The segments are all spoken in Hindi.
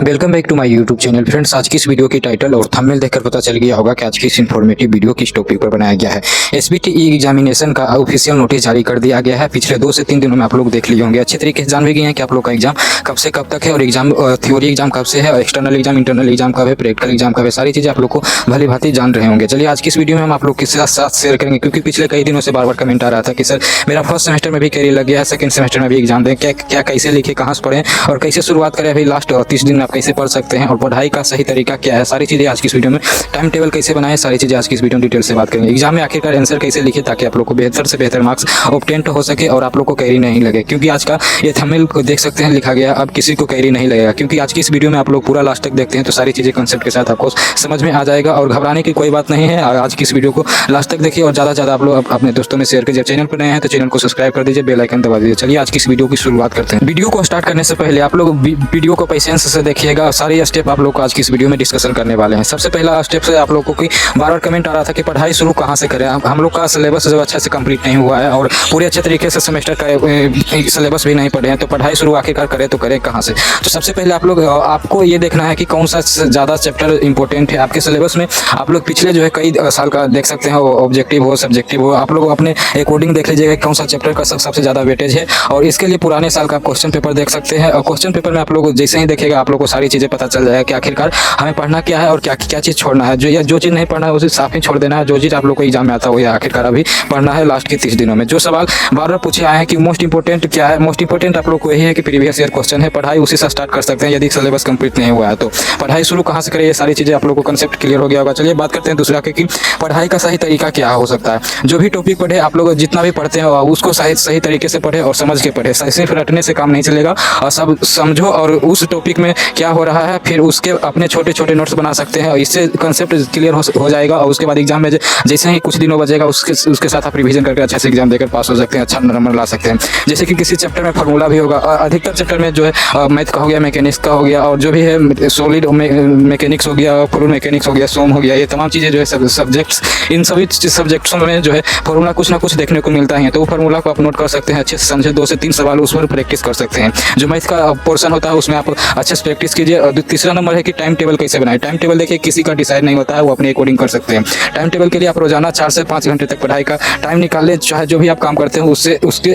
Welcome back to my YouTube channel friends. आज की इस वीडियो की टाइटल और थंबनेल देखकर पता चल गया होगा कि आज की इस इन्फॉर्मेटिव वीडियो किस टॉपिक पर बनाया गया है। एसबीटी एग्जामिनेशन का ऑफिशियल नोटिस जारी कर दिया गया है। पिछले 2 से 3 दिनों में आप लोग देख लिए होंगे, अच्छे तरीके से जान भी गए हैं कि आप लोग का एग्जाम कब से कब तक है और एग्जाम थ्योरी एग्जाम कब से है, एक्सटर्नल एग्जाम इंटरनल एग्जाम कब है, प्रैक्टिकल एग्जाम कब है, सारी चीज़ें आप लोग को भली भांति जान रहे होंगे। चलिए आज की इस वीडियो में हम आप लोग के साथ शेयर करेंगे, क्योंकि पिछले कई दिनों से बार बार कमेंट आ रहा था कि सर मेरा फर्स्ट सेमेस्टर में भी कैरियर लग गया है, सेकंड सेमेस्टर में भी एग्जाम दें, क्या कैसे लिखे, कहाँ से पढ़ें और कैसे शुरुआत करें, अभी लास्ट 30 दिन में आप कैसे पढ़ सकते हैं और पढ़ाई का सही तरीका क्या है, सारी चीज़ें आज की इस वीडियो में, टाइम टेबल कैसे बनाएं, सारी चीज़ें आज की इस वीडियो में डिटेल से बात करेंगे। एग्जाम में आखिरकार आंसर कैसे लिखे ताकि आप लोग को बेहतर से बेहतर मार्क्स ऑब्टेन हो सके और आप लोग को कैरी नहीं लगे, क्योंकि आज का ये थंबनेल को देख सकते हैं लिखा गया अब किसी को कैरी नहीं लगेगा, क्योंकि आज की इस वीडियो में आप लोग पूरा लास्ट तक देखते हैं तो सारी चीज़ें कंसेप्ट के साथ आपको समझ में आ जाएगा और घबराने की कोई बात नहीं है। आज की इस वीडियो को लास्ट तक देखिए और ज़्यादा से ज़्यादा आप लोग अपने दोस्तों में शेयर कीजिए। चैनल पर नए हैं तो चैनल को सब्सक्राइब कर दीजिए, बेल आइकन दबा दीजिए। चलिए आज की इस वीडियो की शुरुआत करते हैं। वीडियो को स्टार्ट करने से पहले आप लोग वीडियो को पेशेंस से देखिएगा, सारे स्टेप आप लोग को आज की इस वीडियो में डिस्कशन करने वाले हैं। सबसे पहला स्टेप से आप लोगों को बार बार कमेंट आ रहा था कि पढ़ाई शुरू कहाँ से करें। हम लोग का सिलेबस जो अच्छे से कंप्लीट नहीं हुआ है और पूरे अच्छे तरीके से सेमेस्टर का सिलेबस भी नहीं पढ़े हैं, तो पढ़ाई शुरू आखिरकार करें तो करें कहाँ से। तो सबसे पहले आप लोग आपको ये देखना है कि कौन सा ज़्यादा चैप्टर इंपॉर्टेंट है आपके सिलेबस में। आप लोग पिछले जो है कई साल का देख सकते हैं, ऑब्जेक्टिव हो सब्जेक्टिव हो, आप लोग अपने अकॉर्डिंग देख लीजिएगा कौन सा चैप्टर का सबसे ज़्यादा वेटेज है। और इसके लिए पुराने साल का क्वेश्चन पेपर देख सकते हैं और क्वेश्चन पेपर में आप लोग जैसे ही देखेगा आप लोग को सारी चीज़ें पता चल जाएगा कि आखिरकार हमें पढ़ना क्या है और क्या चीज़ छोड़ना है। जो चीज़ नहीं पढ़ना है उसे साफ ही छोड़ देना है। जो चीज़ आप लोग को एग्जाम में आता है वो आखिरकार अभी पढ़ना है लास्ट के 30 दिनों में। जो सवाल बार बार पूछे आए हैं कि मोस्ट इंपॉर्टेंट क्या है, मोस्ट इंपॉर्टेंट आप लोग को यही है कि प्रीवियस ईयर क्वेश्चन है, पढ़ाई उसी से स्टार्ट कर सकते हैं यदि सिलेबस कंप्लीट नहीं हुआ है तो। पढ़ाई शुरू कहाँ से करें, ये सारी चीज़ें आप लोग को कंसेप्ट क्लियर हो गया होगा। चलिए बात करते हैं दूसरा कि पढ़ाई का सही तरीका क्या हो सकता है। जो भी टॉपिक पढ़े आप लोग जितना भी पढ़ते हैं उसको सही तरीके से पढ़े और समझ के पढ़े। सिर्फ रटने से काम नहीं चलेगा और सब समझो और उस टॉपिक में क्या हो रहा है फिर उसके अपने छोटे छोटे नोट्स बना सकते हैं और इससे कंसेप्ट क्लियर हो जाएगा। और उसके बाद एग्जाम में जैसे ही कुछ दिनों बचेगा उसके साथ आप रिवीजन करके अच्छे से एग्जाम देकर पास हो सकते हैं, अच्छा नंबर ला सकते हैं। जैसे कि किसी चैप्टर में फार्मूला भी होगा, अधिकतर चैप्टर में जो है मैथ का हो गया, मैकेनिक्स का हो गया और जो भी है सॉलिड मैकेनिक्स हो गया, फ्लूइड मैकेनिक्स हो गया, सोम हो गया, ये तमाम चीज़ें जो है सब्जेक्ट्स, इन सभी सब्जेक्ट्सों में जो है फार्मूला कुछ ना कुछ देखने को मिलता है, तो वो फार्मूला को आप नोट कर सकते हैं, अच्छे से समझे, 2 से 3 सवाल उस पर प्रैक्टिस कर सकते हैं। जो मैथ का पोर्शन होता है उसमें आप अच्छे से प्रैक्टिस कीजिए। और तीसरा नंबर है कि टाइम टेबल कैसे बनाए। टाइम टेबल देखिए किसी का डिसाइड नहीं होता है, वो अपने अकॉर्डिंग कर सकते हैं। टाइम टेबल के लिए आप रोजाना 4 से 5 घंटे तक पढ़ाई का टाइम निकाल लें, चाहे जो भी आप काम करते हैं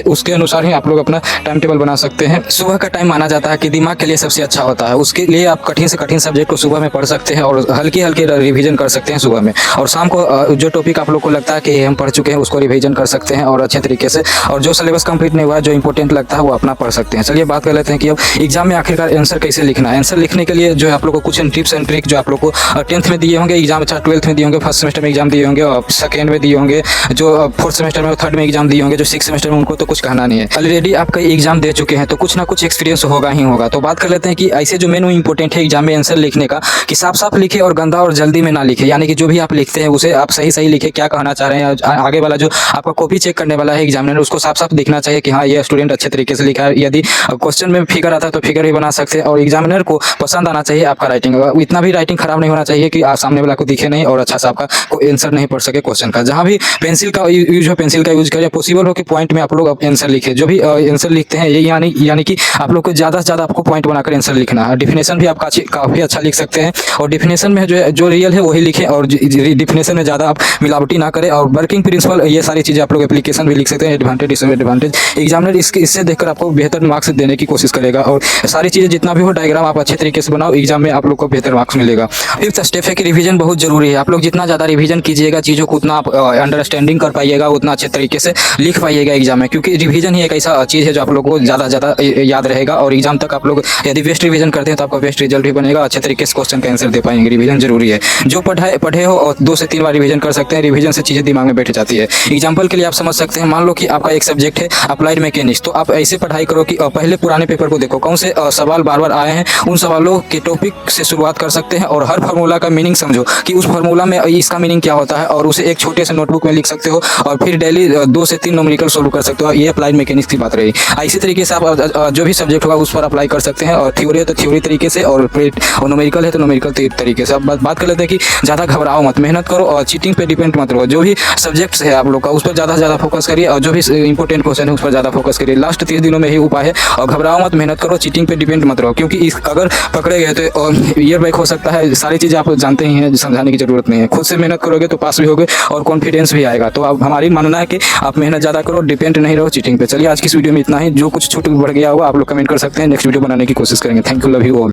उसके अनुसार ही आप लोग अपना टाइम टेबल बना सकते हैं। सुबह का टाइम माना जाता है कि दिमाग के लिए सबसे अच्छा होता है, उसके लिए आप कठिन से कठिन सब्जेक्ट को सुबह में पढ़ सकते हैं और हल्के हल्के रिवीजन कर सकते हैं सुबह में। और शाम को जो टॉपिक आप लोग को लगता है कि हम पढ़ चुके हैं उसको रिवीजन कर सकते हैं और अच्छे तरीके से, और जो सिलेबस कंप्लीट नहीं हुआ है जो इंपॉर्टेंट लगता है वो अपना पढ़ सकते हैं। चलिए बात कर लेते हैं कि अब एग्जाम में आखिरकार आंसर कैसे लिखना है। आंसर लिखने के लिए जो है आप लोग को कुछ टिप्स एंड ट्रिक जो आप लोग को 10th में दिए होंगे एग्जाम, अच्छा 12th में दिए होंगे, फर्स्ट सेमेस्टर में एग्जाम दिए होंगे और सेकेंड में दिए होंगे, जो 4th सेमेस्टर में 3rd में एग्जाम दिए होंगे, जो 6th सेमेस्टर में उनको तो कुछ कहना नहीं है, ऑलरेडी आप कई एग्जाम दे चुके हैं तो कुछ ना कुछ एक्सपीरियंस होगा ही होगा। तो बात कर लेते हैं कि ऐसे जो मेन इंपॉर्टेंट है एग्जाम में आंसर लिखने का कि साफ साफ लिखे और गंदा और जल्दी में ना लिखे, यानी कि जो भी आप लिखते हैं उसे आप सही लिखे, क्या कहना चाह रहे हैं। आगे वाला जो आपका कॉपी चेक करने वाला है एग्जामिनर उसको साफ साफ दिखना चाहिए कि हाँ ये स्टूडेंट अच्छे तरीके से लिखा है। यदि क्वेश्चन में फिगर आता है तो फिगर भी बना सकते हैं और एग्जामिनर को पसंद आना चाहिए आपका राइटिंग। इतना भी राइटिंग खराब नहीं होना चाहिए कि सामने वाला को दिखे नहीं और अच्छा सा आपका कोई आंसर नहीं पढ़ सके क्वेश्चन का। जहाँ भी पेंसिल का यूज हो पेंसिल का यूज करें, पॉसिबल हो कि पॉइंट में आप लोग आंसर लिखे। जो भी आंसर लिखते हैं ये यानी कि आप लोग को ज़्यादा से ज़्यादा आपको पॉइंट बनाकर आंसर लिखना है। डिफिनेशन भी आप काफ़ी अच्छा लिख सकते हैं और डिफिनेशन में जो रियल है वही लिखें और डिफिनेशन में ज़्यादा आप मिलावटी ना करें। और वर्किंग प्रिंसिपल ये सारी चीज़ें आप लोग एप्लीकेशन भी लिख सकते हैं, एडवांटेज डिसएडवांटेज। एग्जामिनर इससे देखकर आपको बेहतर मार्क्स देने की कोशिश करेगा और सारी चीज़ें जितना भी हो डायग्राम आप अच्छे तरीके से बनाओ, एग्जाम में आप लोग को बेहतर मार्क्स मिलेगा। 5th स्टेप है कि रिवीजन बहुत जरूरी है। आप लोग जितना ज़्यादा रिवीजन कीजिएगा चीज़ों को उतना आप अंडरस्टैंडिंग कर पाइएगा, उतना अच्छे तरीके से लिख पाइएगा एग्जाम में, क्योंकि रिवीजन ही एक ऐसा चीज़ है जो आप लोग को ज़्यादा याद रहेगा और एग्जाम तक आप लोग यदि बेस्ट रिवीजन करते हैं तो आपका बेस्ट रिजल्ट भी बनेगा, अच्छे तरीके से क्वेश्चन का आंसर दे पाएंगे। रिवीजन जरूरी है। जो पढ़े हो और 2 से 3 बार रिवीजन कर सकते हैं, रिवीजन से चीज़ें दिमाग में बैठ जाती है। एग्जाम्पल के लिए आप समझ सकते हैं, मान लो कि आपका एक सब्जेक्ट है अप्लाइड मैकेनिक्स, तो आप ऐसे पढ़ाई करो कि पहले पुराने पेपर को देखो, कौन से सवाल बार बार आए हैं, उन सवालों के टॉपिक से शुरुआत कर सकते हैं और हर फार्मूला का मीनिंग समझो कि उस फार्मूला में इसका मीनिंग क्या होता है और उसे एक छोटे से नोटबुक में लिख सकते हो और फिर डेली 2 से 3 न्यूमेरिकल सोल्व कर सकते हो। ये अप्लाइड मैकेनिक्स की बात रही। इसी तरीके से आप जो भी सब्जेक्ट होगा उस पर अप्लाई कर सकते हैं और थ्योरी है तो थ्योरी तरीके से और न्यूमेरिकल है तो न्यूमेरिकल तरीके से। अब बात कर लेते हैं कि ज़्यादा घबराओ मत, मेहनत करो और चीटिंग पे डिपेंड मत रहो। जो भी सब्जेक्ट्स है आप लोग का उस पर ज़्यादा से ज़्यादा फोकस करिए और जो भी इंपॉर्टेंट क्वेश्चन है उस पर ज़्यादा फोकस करिए। लास्ट 30 दिनों में ही उपाय है और घबराओ मत, मेहनत करो, चीटिंग पे डिपेंड मत रहो, क्योंकि अगर पकड़े गए तो ईयर बैक हो सकता है। सारी चीज़ें आप जानते ही हैं, समझाने की जरूरत नहीं है। खुद से मेहनत करोगे तो पास भी होगे और कॉन्फिडेंस भी आएगा। तो अब हमारी मानना है कि आप मेहनत ज़्यादा करो, डिपेंड नहीं रहो चीटिंग पे। चलिए आज की इस वीडियो में इतना ही। जो कुछ छूट बढ़ गया होगा आप लोग कमेंट कर सकते हैं, नेक्स्ट वीडियो बनाने की कोशिश करेंगे। Thank you, love you all.